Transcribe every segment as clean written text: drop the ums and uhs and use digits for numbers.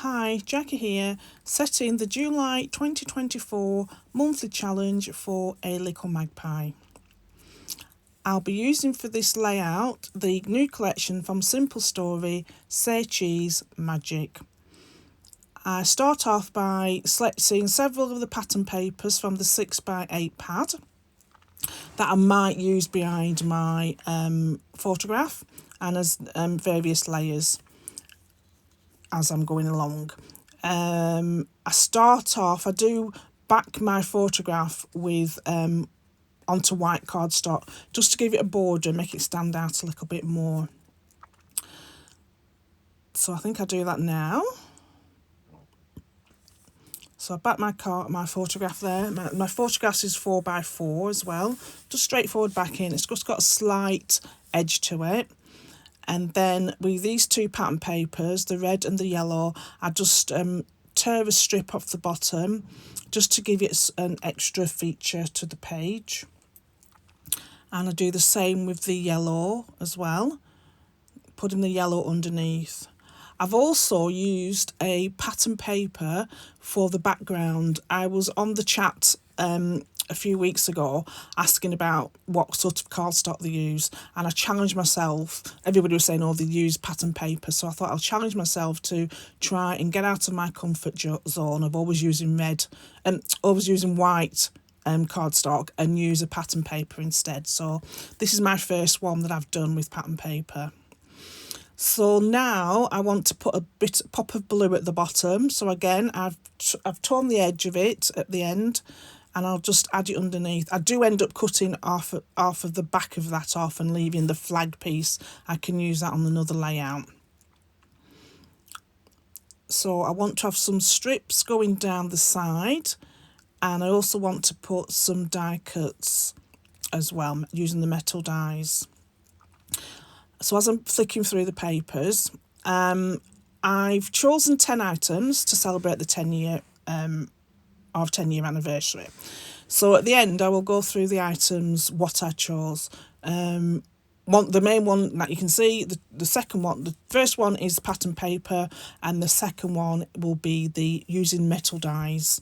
Hi, Jackie here, setting the July 2024 monthly challenge for A Little Magpie. I'll be using for this layout the new collection from Simple Story, Say Cheese Magic. I start off by selecting several of the pattern papers from the 6x8 pad that I might use behind my photograph and as various layers as I'm going along. I do back my photograph with onto white cardstock just to give it a border, make it stand out a little bit more. So I think I do that now. So I back my photograph there. My photograph is 4x4 as well, just straightforward backing. It's just got a slight edge to it. And then with these two pattern papers, the red and the yellow, I just tear a strip off the bottom just to give it an extra feature to the page. And I do the same with the yellow as well, putting the yellow underneath. I've also used a pattern paper for the background. I was on the chat a few weeks ago asking about what sort of cardstock they use, and I challenged myself. Everybody was saying, oh, they use pattern paper, so I thought I'll challenge myself to try and get out of my comfort zone of always using red and always using white cardstock and use a pattern paper instead. So this is my first one that I've done with pattern paper. So now I want to put a pop of blue at the bottom. So again, I've torn the edge of it at the end, and I'll just add it underneath. I do end up cutting off of the back of that off and leaving the flag piece. I can use that on another layout. So I want to have some strips going down the side, and I also want to put some die cuts as well, using the metal dies. So as I'm flicking through the papers, I've chosen 10 items to celebrate the 10-year anniversary. So at the end, I will go through the items, what I chose. The main one that you can see, the second one, the first one is pattern paper, and the second one will be the using metal dies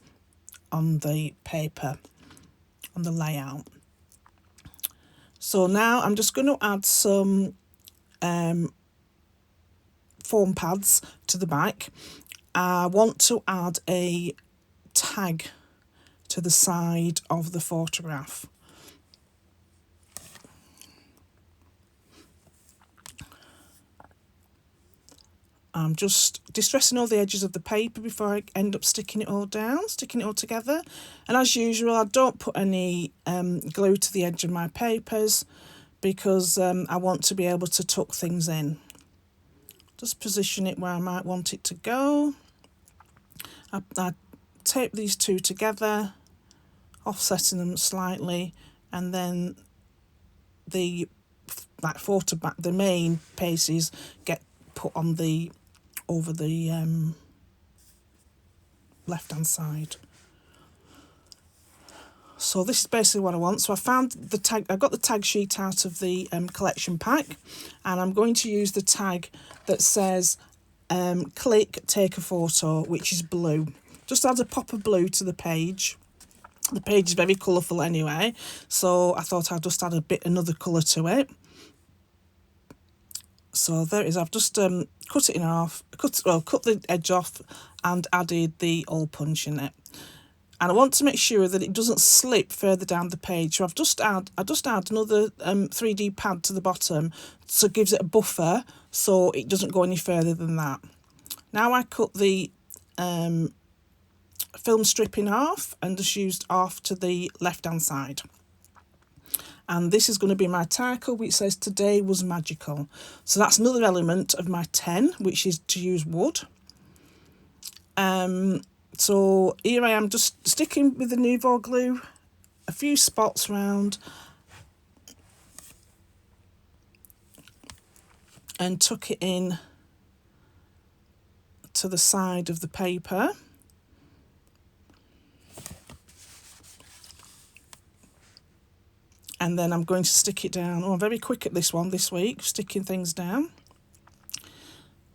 on the paper, on the layout. So now I'm just going to add some foam pads to the back. I want to add a tag to the side of the photograph. I'm just distressing all the edges of the paper before I end up sticking it all together. And as usual, I don't put any glue to the edge of my papers because I want to be able to tuck things in. Just position it where I might want it to go. I tape these two together, offsetting them slightly, and then the main pieces get put on over the left hand side. So this is basically what I want. So I found the tag. I got the tag sheet out of the collection pack, and I'm going to use the tag that says click, take a photo, which is blue. Just add a pop of blue to the page. The page is very colourful anyway, so I thought I'd just add another colour to it. So there it is. I've just cut it in half, cut the edge off, and added the hole punch in it. And I want to make sure that it doesn't slip further down the page. So I just add another 3D pad to the bottom, so it gives it a buffer, so it doesn't go any further than that. Now I cut the film strip in half and just used half to the left hand side. And this is going to be my title, which says today was magical. So that's another element of my 10, which is to use wood. So here I am just sticking with the Nouveau glue, a few spots round, and tuck it in to the side of the paper. And then I'm going to stick it down. Oh, I'm very quick at this one this week, sticking things down.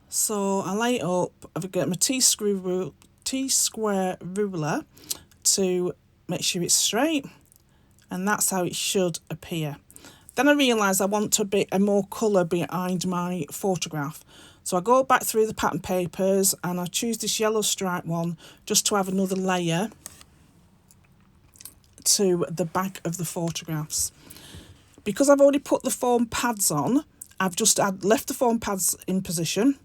So I lay it up, I've got my T-square ruler to make sure it's straight, and that's how it should appear. Then I realised I want a more colour behind my photograph. So I go back through the pattern papers and I choose this yellow stripe one just to have another layer to the back of the photographs. Because I've already put the foam pads on, I've just left the foam pads in position,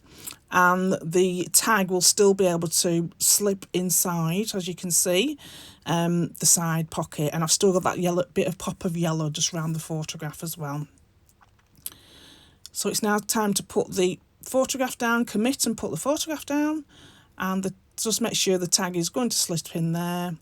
and the tag will still be able to slip inside, as you can see, the side pocket, and I've still got that yellow bit of pop of yellow just around the photograph as well. So it's now time to put the photograph down, commit and put the photograph down, and just make sure the tag is going to slip in there.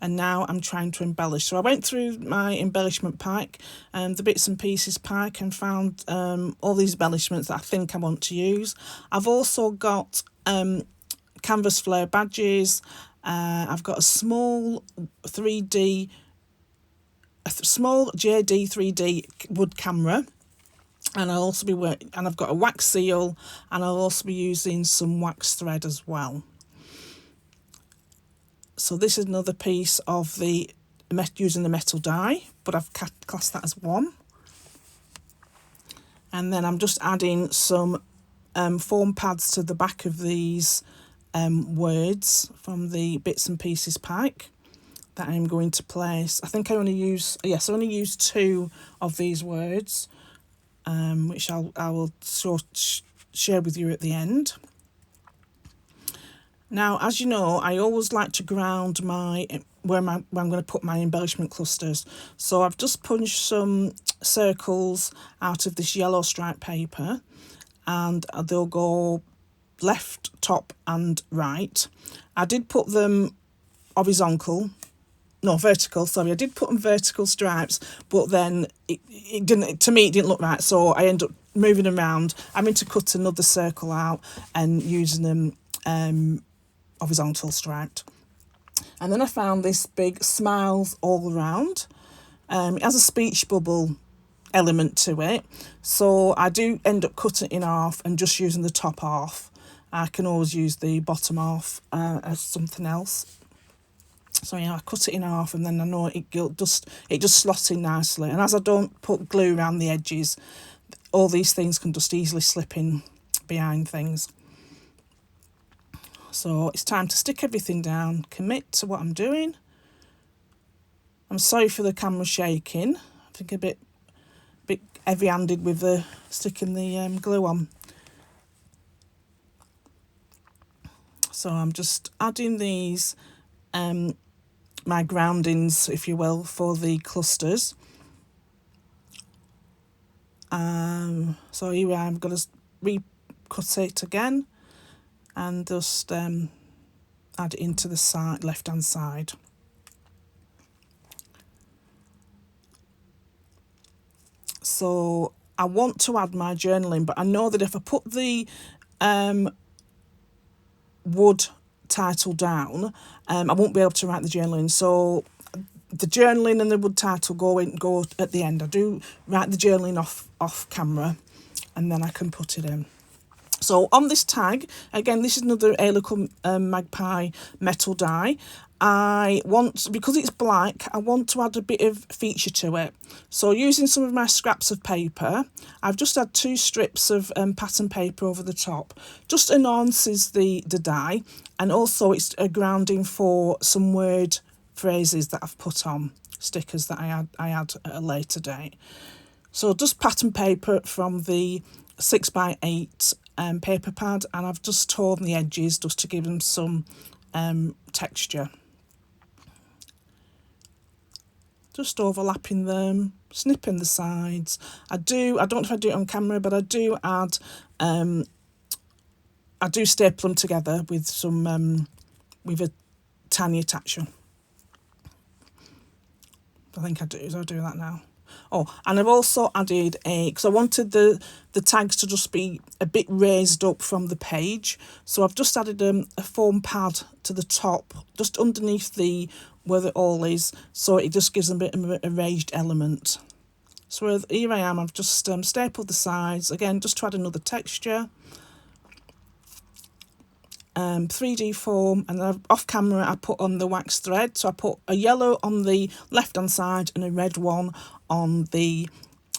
And now I'm trying to embellish. So I went through my embellishment pack and the bits and pieces pack and found all these embellishments that I think I want to use. I've also got canvas Flair badges. I've got a small JD 3D wood camera. And I'll also be I've got a wax seal, and I'll also be using some wax thread as well. So this is another piece of using the metal die, but I've classed that as one. And then I'm just adding some foam pads to the back of these words from the bits and pieces pack that I'm going to place. I think I only use 2 of these words, which I will share with you at the end. Now, as you know, I always like to ground where I'm going to put my embellishment clusters. So I've just punched some circles out of this yellow stripe paper, and they'll go left, top and right. I did put them vertical, sorry. I did put them vertical stripes, but then it didn't look right. So I ended up moving around, having to cut another circle out and using them horizontal striped. And then I found this big smiles all around. It has a speech bubble element to it, so I do end up cutting it in half and just using the top half. I can always use the bottom half as something else. So yeah, I cut it in half, and then I know it just slots in nicely. And as I don't put glue around the edges, all these things can just easily slip in behind things. So it's time to stick everything down, commit to what I'm doing. I'm sorry for the camera shaking. I think a bit heavy-handed with sticking the glue on. So I'm just adding these, my groundings, if you will, for the clusters. So here I'm going to recut it again and just add it into the left-hand side. So I want to add my journaling, but I know that if I put the wood title down, I won't be able to write the journaling. So the journaling and the wood title go at the end. I do write the journaling off camera, and then I can put it in. So on this tag, again, this is another Hey Little Magpie metal die. Because it's black, I want to add a bit of feature to it. So using some of my scraps of paper, I've just had 2 strips of pattern paper over the top. Just enhances the die, and also it's a grounding for some word phrases that I've put on, stickers that I add at a later date. So just pattern paper from the 6x8 paper pad, and I've just torn the edges just to give them some texture. Just overlapping them, snipping the sides. I don't know if I do it on camera, but I do add, I do staple them together with some, with a tiny attachment. I think I do, so I'll do that now. Oh, and I've also added because I wanted the tags to just be a bit raised up from the page. So I've just added a foam pad to the top, just underneath where the all is. So it just gives them a bit of a raised element. So here I am, I've just stapled the sides, again, just to add another texture. 3D foam, and off camera I put on the wax thread. So I put a yellow on the left hand side and a red one on the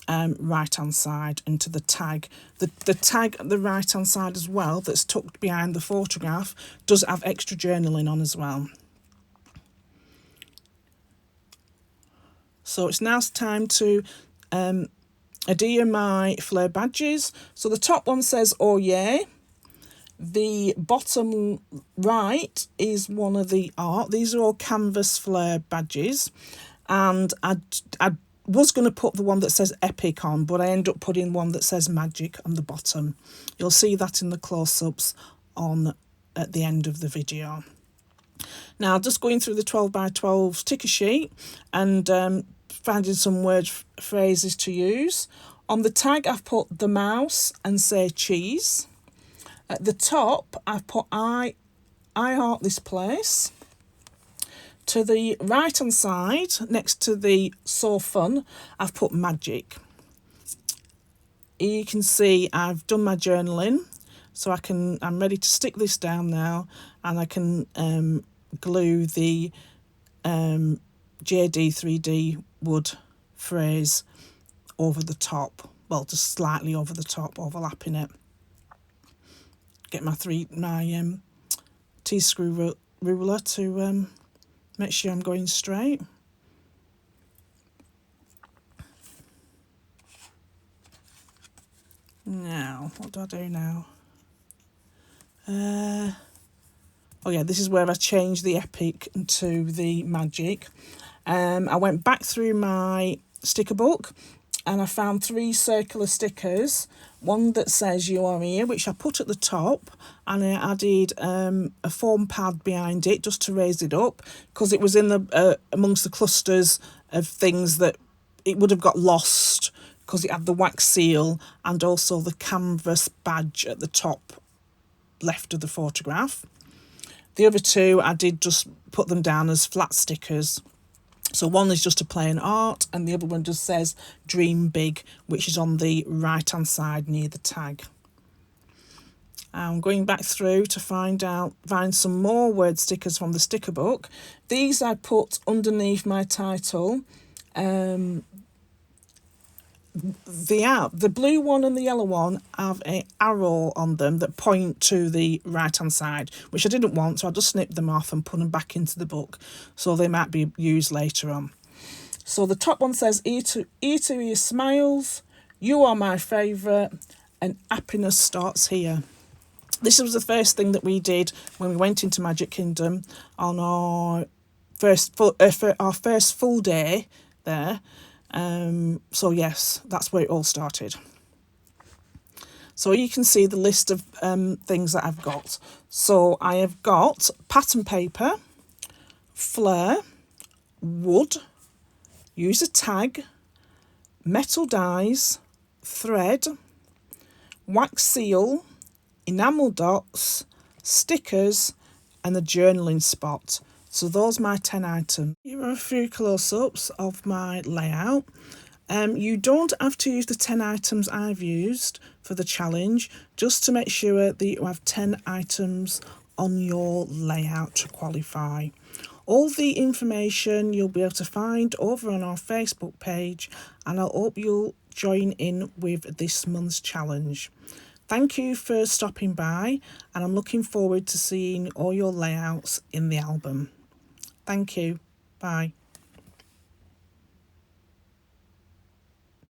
right hand side into the tag. The tag at the right hand side as well, that's tucked behind the photograph, does have extra journaling on as well. So it's now time to adhere my Flair badges. So the top one says "Oh yeah." The bottom right is one of the art. These are all canvas Flair badges, and I was going to put the one that says Epic on, but I end up putting one that says Magic on the bottom. You'll see that in the close-ups on at the end of the video. Now, just going through the 12 by 12 sticker sheet and finding some word phrases to use. On the tag, I've put the mouse and say cheese. At the top, I've put I heart this place. To the right hand side, next to the so fun, I've put magic. You can see I've done my journaling, so I'm ready to stick this down now, and I can glue the JD 3D wood phrase over the top. Well, just slightly over the top, overlapping it. Get my T-screw ruler to make sure I'm going straight. Now, what do I do now? Oh yeah, this is where I changed the Epic to the Magic. I went back through my sticker book and I found 3 circular stickers. One that says "You Are Here," which I put at the top, and I added a foam pad behind it just to raise it up, because it was in the amongst the clusters of things that it would have got lost, because it had the wax seal and also the canvas badge at the top left of the photograph. The other 2 I did just put them down as flat stickers. So one is just a plain art, and the other one just says "Dream Big," which is on the right hand side near the tag. I'm going back through to find some more word stickers from the sticker book. These I put underneath my title. The blue one and the yellow one have an arrow on them that point to the right hand side, which I didn't want, so I just snipped them off and put them back into the book, so they might be used later on. So the top one says ear to ear smiles, you are my favourite, and happiness starts here. This was the first thing that we did when we went into Magic Kingdom on our first full day there. So yes, that's where it all started. So you can see the list of things that I've got. So I have got pattern paper, Flair, wood, use a tag, metal dies, thread, wax seal, enamel dots, stickers, and the journaling spot. So those are my 10 items. Here are a few close-ups of my layout. You don't have to use the 10 items I've used for the challenge, just to make sure that you have 10 items on your layout to qualify. All the information you'll be able to find over on our Facebook page, and I hope you'll join in with this month's challenge. Thank you for stopping by, and I'm looking forward to seeing all your layouts in the album. Thank you. Bye.